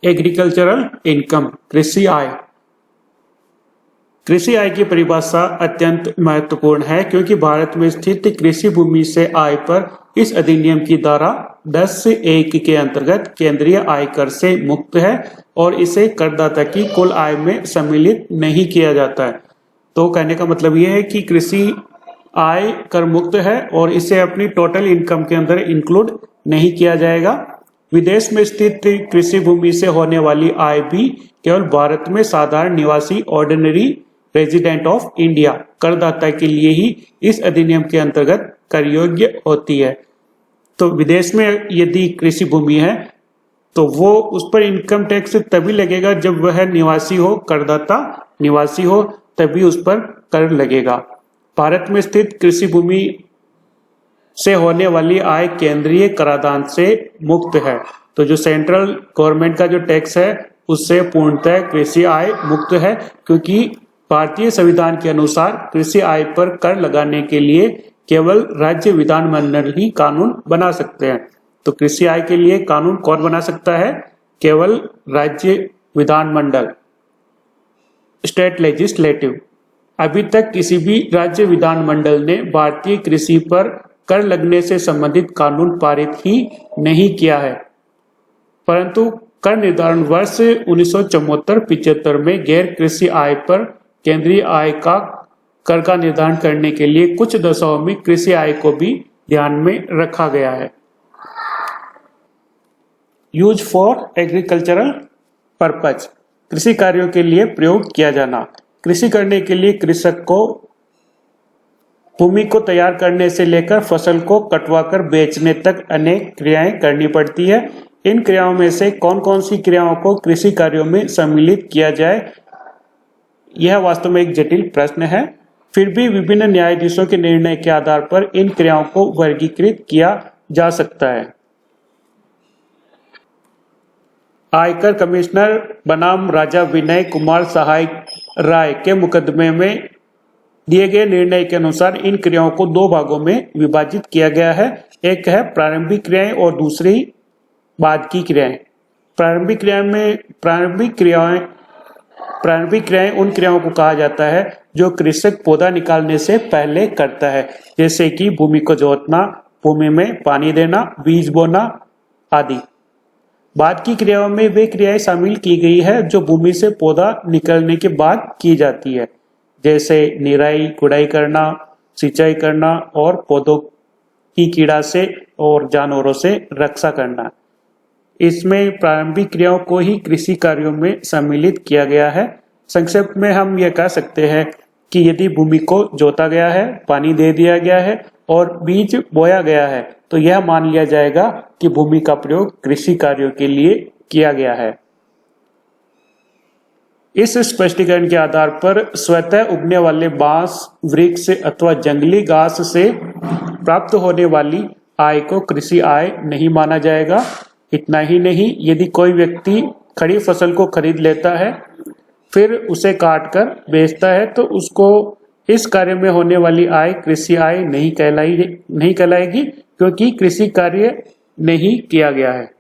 Agricultural income, कृषि आय। कृषि आय की परिभाषा अत्यंत महत्वपूर्ण है क्योंकि भारत में स्थित कृषि भूमि से आय पर इस अधिनियम की धारा 10(1) के अंतर्गत केंद्रीय आयकर से मुक्त है और इसे करदाता की कुल आय में सम्मिलित नहीं किया जाता है। तो कहने का मतलब यह है कि कृषि आय कर मुक्त है और इसे अपनी टोटल इनकम के अंदर इंक्लूड नहीं किया जाएगा। विदेश में स्थित कृषि भूमि से होने वाली आय भी केवल भारत में साधारण निवासी ऑर्डिनरी रेजिडेंट ऑफ इंडिया करदाता के लिए ही इस अधिनियम के अंतर्गत कर योग्य होती है। तो विदेश में यदि कृषि भूमि है तो वो उस पर इनकम टैक्स तभी लगेगा जब वह निवासी हो, करदाता निवासी हो, तभी उस पर कर लगेगा। भारत में स्थित कृषि भूमि से होने वाली आय केंद्रीय कराधान से मुक्त है। तो जो सेंट्रल गवर्नमेंट का जो टैक्स है उससे पूर्णतः कृषि आय मुक्त है, क्योंकि भारतीय संविधान के अनुसार कृषि आय पर कर लगाने के लिए केवल राज्य विधानमंडल ही कानून बना सकते हैं। तो कृषि आय के लिए कानून कौन बना सकता है? केवल राज्य विधानमंडल, स्टेट लेजिस्लेटिव। अभी तक किसी भी राज्य विधानमंडल ने भारतीय कृषि पर कर लगने से संबंधित कानून पारित ही नहीं किया है, परंतु कर निर्धारण वर्ष 1974-75 में गैर कृषि आय पर केंद्रीय आय का कर का निर्धारण करने के लिए कुछ दशकों में कृषि आय को भी ध्यान में रखा गया है। यूज फॉर एग्रीकल्चरल पर्पज, कृषि कार्यों के लिए प्रयोग किया जाना। कृषि करने के लिए कृषक को भूमि को तैयार करने से लेकर फसल को कटवाकर बेचने तक अनेक क्रियाएं करनी पड़ती है। इन क्रियाओं में से कौन कौन सी क्रियाओं को कृषि कार्यों में सम्मिलित किया जाए, यह वास्तव में एक जटिल प्रश्न है। फिर भी विभिन्न न्यायाधीशों के निर्णय के आधार पर इन क्रियाओं को वर्गीकृत किया जा सकता है। आयकर कमिश्नर बनाम राजा विनय कुमार सहाय राय के मुकदमे में दिए गए निर्णय के अनुसार इन क्रियाओं को दो भागों में विभाजित किया गया है। एक है प्रारंभिक क्रियाएं और दूसरी बाद की क्रियाएं। प्रारंभिक क्रियाएं उन क्रियाओं को कहा जाता है जो कृषक पौधा निकालने से पहले करता है, जैसे कि भूमि को जोतना, भूमि में पानी देना, बीज बोना आदि। बाद की क्रियाओं में वे क्रियाएं शामिल की गई है जो भूमि से पौधा निकलने के बाद की जाती है, जैसे निराई गुड़ाई करना, सिंचाई करना और पौधों की कीड़ा से और जानवरों से रक्षा करना। इसमें प्रारंभिक क्रियाओं को ही कृषि कार्यों में सम्मिलित किया गया है। संक्षेप में हम यह कह सकते हैं कि यदि भूमि को जोता गया है, पानी दे दिया गया है और बीज बोया गया है, तो यह मान लिया जाएगा कि भूमि का प्रयोग कृषि कार्यों के लिए किया गया है। इस स्पष्टीकरण के आधार पर स्वतः उगने वाले बांस, वृक्ष अथवा जंगली घास से प्राप्त होने वाली आय को कृषि आय नहीं माना जाएगा। इतना ही नहीं, यदि कोई व्यक्ति खड़ी फसल को खरीद लेता है फिर उसे काटकर बेचता है तो उसको इस कार्य में होने वाली आय कृषि आय नहीं कहलाएगी, क्योंकि कृषि कार्य नहीं किया गया है।